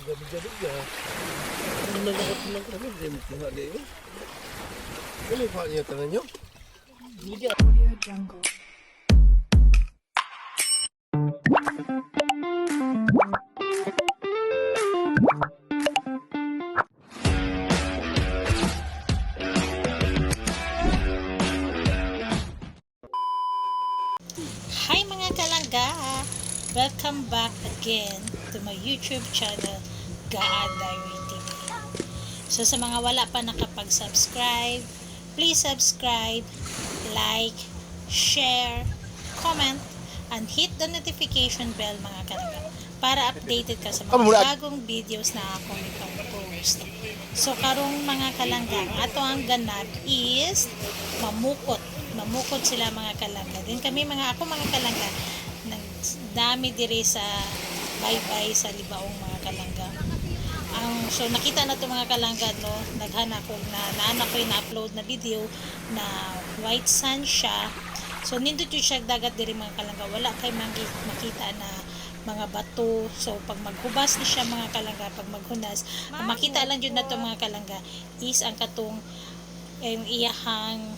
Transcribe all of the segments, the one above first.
Gabi-gabi. Ano nalakot lang kami? Hindi mo kuha din. Ano yung kuha niyo tangan niyo? Hi mga kalangga! Welcome back again to my YouTube channel, Gaan Diary TV. So sa mga wala pa nakapag-subscribe, please subscribe, like, share, comment, and hit the notification bell mga kalangga para updated ka sa mga bagong videos na akong ipang-post. So karong mga kalangga, ato ang ganag is mamukot sila mga kalangga. Din kami ako mga kalangga nagdami diri sa baybay sa Libaong mga kalangga. So nakita na to mga kalangga no, naghana ko naanak ko yung na-upload na video na white sand siya. So nindot yung siya dagat diri mga kalangga, wala kay makita na mga bato. So pag maghubas ni siya mga kalangga, pag maghunas, makita lang jud na to mga kalangga is ang katong iyahang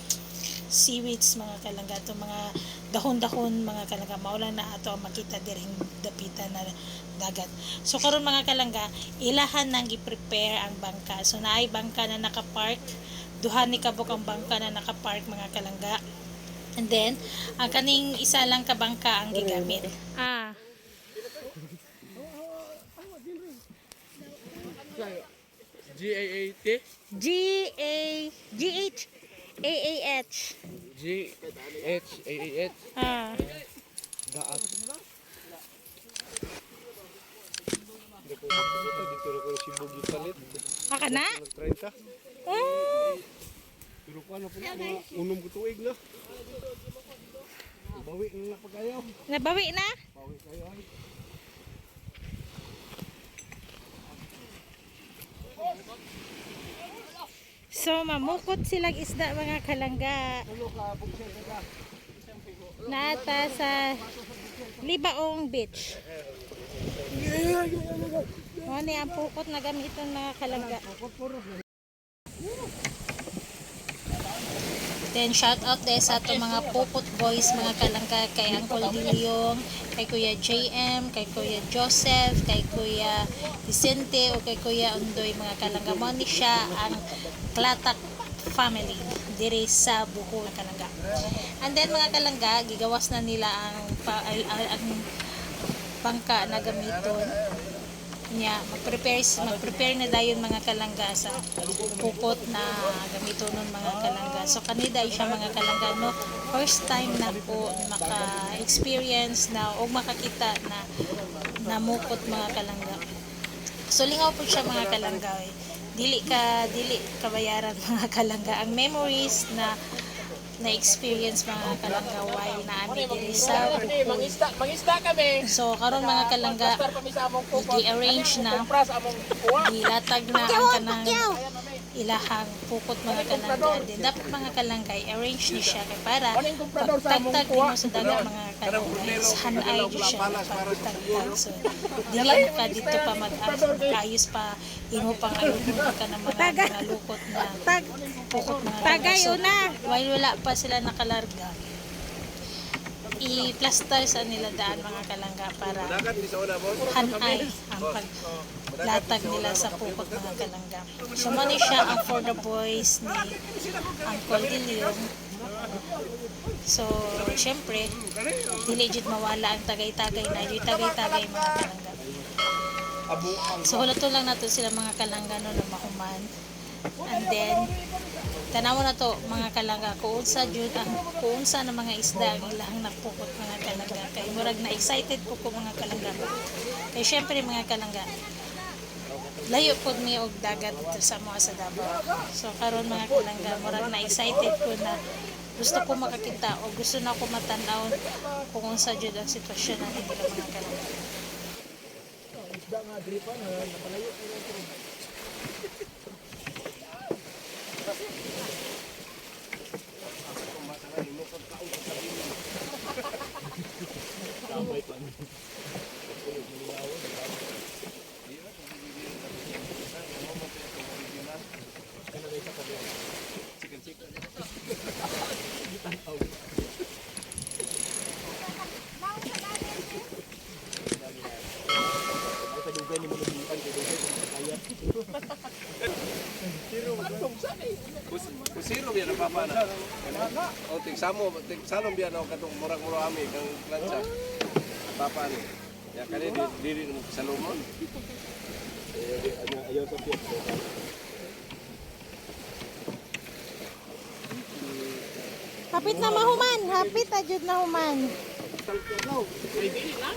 seaweeds mga kalangga, to mga dahon-dahon mga kalangga, maulan na ato ang makita diring dapitan na dagat. So karon mga kalangga, ilahan nang i-prepare ang bangka. So naay bangka na nakapark, duha ni kabok ang bangka na nakapark mga kalangga. And then ang kaning isa lang ka bangka ang gigamit. G-A-A-T? G-H-A-A-H. G-H-A-A-H? Daat. Dito ko si Bugi palit. Aka na? Pero ko ano po na, unom ko tuig na. Bawi na pag-ayaw. Nabawi na? Bawi kayo ay. So mamukot silang isda mga kalangga. Naata sa Libaong Beach. Ano ang pukot na gamiton mga kalangga. Then shout out din sa ato mga pukot boys mga kalangga, kay Uncle Dilyong, kay Kuya JM, kay Kuya Joseph, kay Kuya Vicente o kay Kuya Undoy mga kalangga. Mo ni siya ang Klatak family diri sa Bohol kalangga. And then mga kalangga, gigawas na nila ang bangka na gamiton niya. Mag-prepare na dayon mga kalangga sa pukot na gamiton nun mga kalangga. So kanida siya mga kalangga no, first time na ko maka-experience na o makakita na namukot mga kalangga. So lingaw po siya mga kalangga dili kabayaran mga kalangga ang memories na experience mga kalangga while naami diri sa Mangisda kami. so karon mga kalangga i-arrange na gilatag na ang kanang ilahang pukot mga kalangga. Din dapat mga kalangga i-arrange ni siya kay para pagtagtag mo sa dagat mga kalangga is hanay jud siya pagtagtag. So dili mo ka dito pa mag-ayos pa imo pang ayun ka ng mga lukot na pukot mga kalangga. So, while wala pa sila nakalarga, i-plaster sa nila daan mga kalangga para hanay ang paglatag nila sa pukot mga kalangga. So muna siya ang for the boys ni Uncle Dilyong. So syempre dili jud mawala ang tagay-tagay na jud tagay-tagay mga kalangga. So hulato lang nato sila mga kalangga no na mahuman. And then tanaw na to mga kalangga kung unsa na mga isda ang ilang napukot mga kalangga, kay murag na excited po ko mga kalangga kay syempre mga kalangga layo po mi og dagat dito sa mga sa Davao. So karon mga kalangga murag na excited ko na gusto ko makakita o gusto na ko matanaw kung unsa jud ang sitwasyon natin nila mga kalangga. Isda nga diri pa na napalayo Kusiro biya na papa na. O tigsalom biya na katong murag-murag ami kang plancha. Papa ni. Ya kani diri mo salomon. Ayaw sa piyak. Hapit na mahuman, hapit ajud na human. Ay dili na.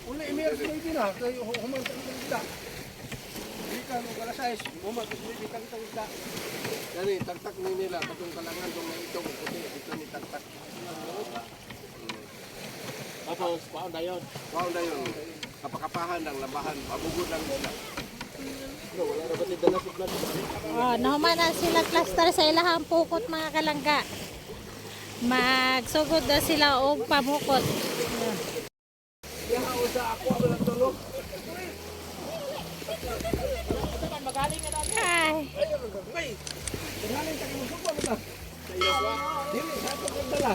Uli imi sa dili na kay human sa isda. Di ka mo kala size, human sa dili ka kita isda. Gani tagtak ni nila katong kalangan tong itong puti ito ni tagtak. Tapos paon dayon. Paon dayon. Kapakapahan ng labahan, pabugod lang nila. Wala na ba dala sa plan? Oh, nahuman na sila cluster sa ilahang pukot mga kalangga. Magsugod na sila og pamukot. Yahaw sa ako ang lang tulog. Ay. Ay, galing ka mo subo na. Dili sa ako dala.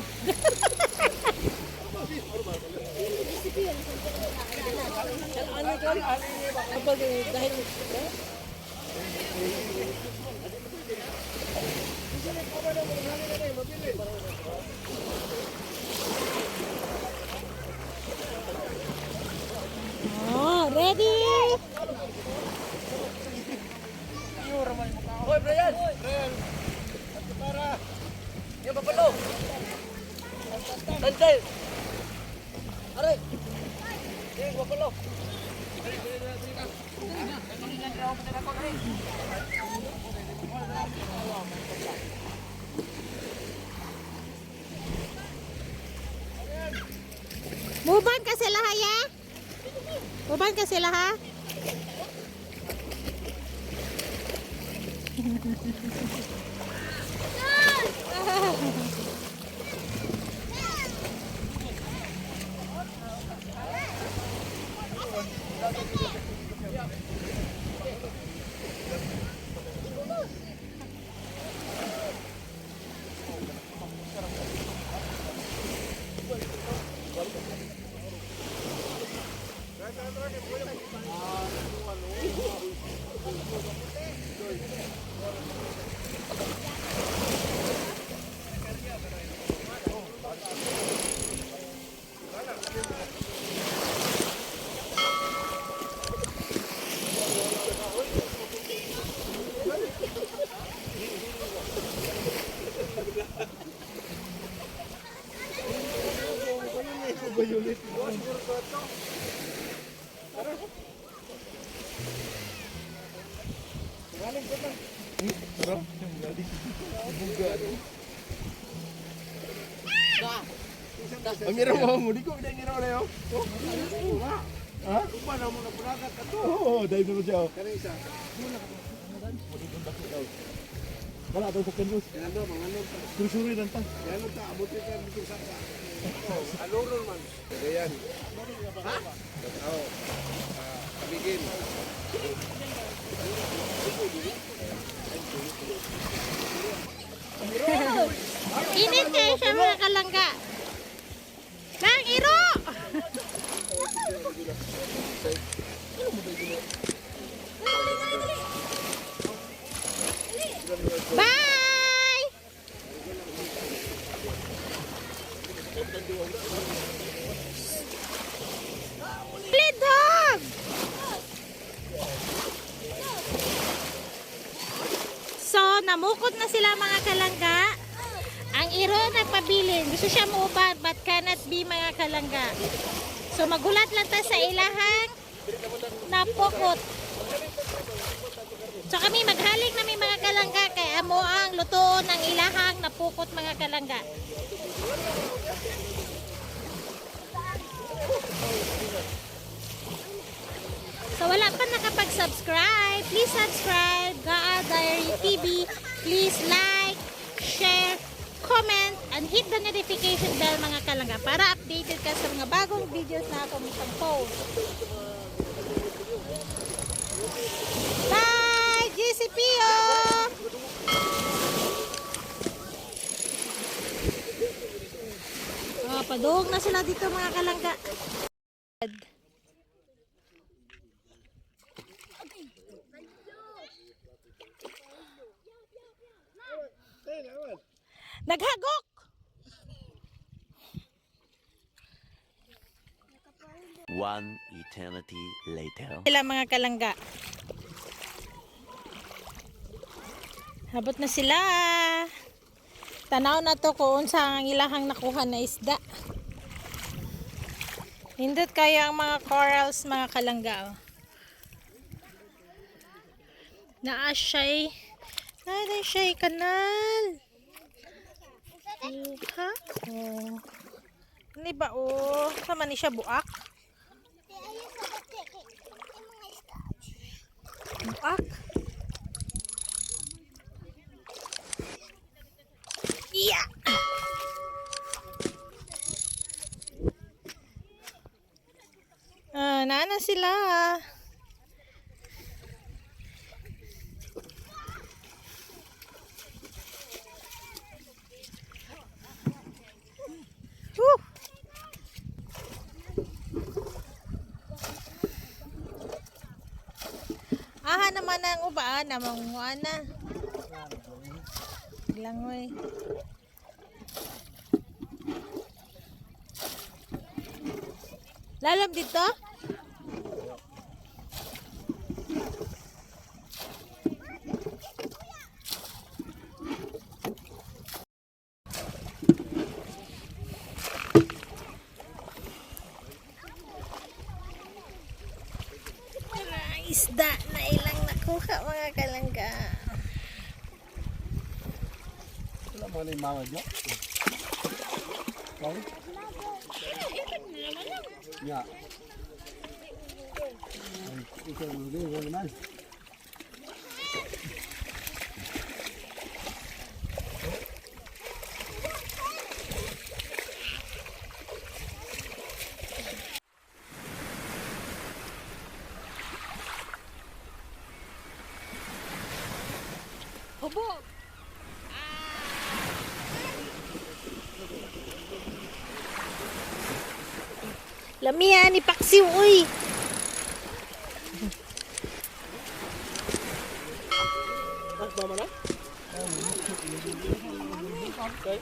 Ano ka kapag dahil Oh, ready? Hoy, Brian! Brian! At para! Yung papalo! Tantay! Aray! Yung papalo! Muban ka sila ha, ya? Muban ka sila ha? Ang mira mo, di ko pinangiraw na yun. Ha? Kumana mo na punagat ka to. Oo, dahil mo siya. Kaya isa. Wala daw sa kanus. Kaya daw, mga ano. Sursuri lang ta. Kaya ano ta, abutin ka dito sa ka. Alurol man. Kaya yan. Ha? Oo. Kamigin. Init kayo siya mga kalangga. Lang, iro! Bye! Split dog! So, namukot na sila mga kalangga. Ang iro nagpabilin. Gusto siya muubad but cannot be mga kalangga. So, magulat lang ta sa ilahang napukot. So, kami maghalik na may mga kalangga kay amo ang lutoon ng ilahang napukot mga kalangga. So, wala pa nakapag-subscribe. Please subscribe. Gaa Diary TV. Please like, share, comment, and hit the notification bell mga kalangga para updated ka sa mga bagong videos na ako misang post. Bye! GCPO! Oh, padung na sila dito mga kalangga. Naghagok! One eternity later. Sila mga kalangga. Habot na sila. Tanaw na to kung saan ang ilahang nakuha na isda. Hindot kaya ang mga corals, mga kalangga. Oh. Naa siya'y kanal. Ha? Oh. Ano ba oh? Sama ni siya buak? Buak? Yeah! Nana sila. Woo! Aha naman ang ubaan na manguha na. Langoy. Lalam dito? Isda na ilang nakuha mga kalangga. Wala mo na yung mga dyan. Kau? Ya. Ito yung naman. Hubog! Lamiya ni Paksiw, uy! Mama na? Okay.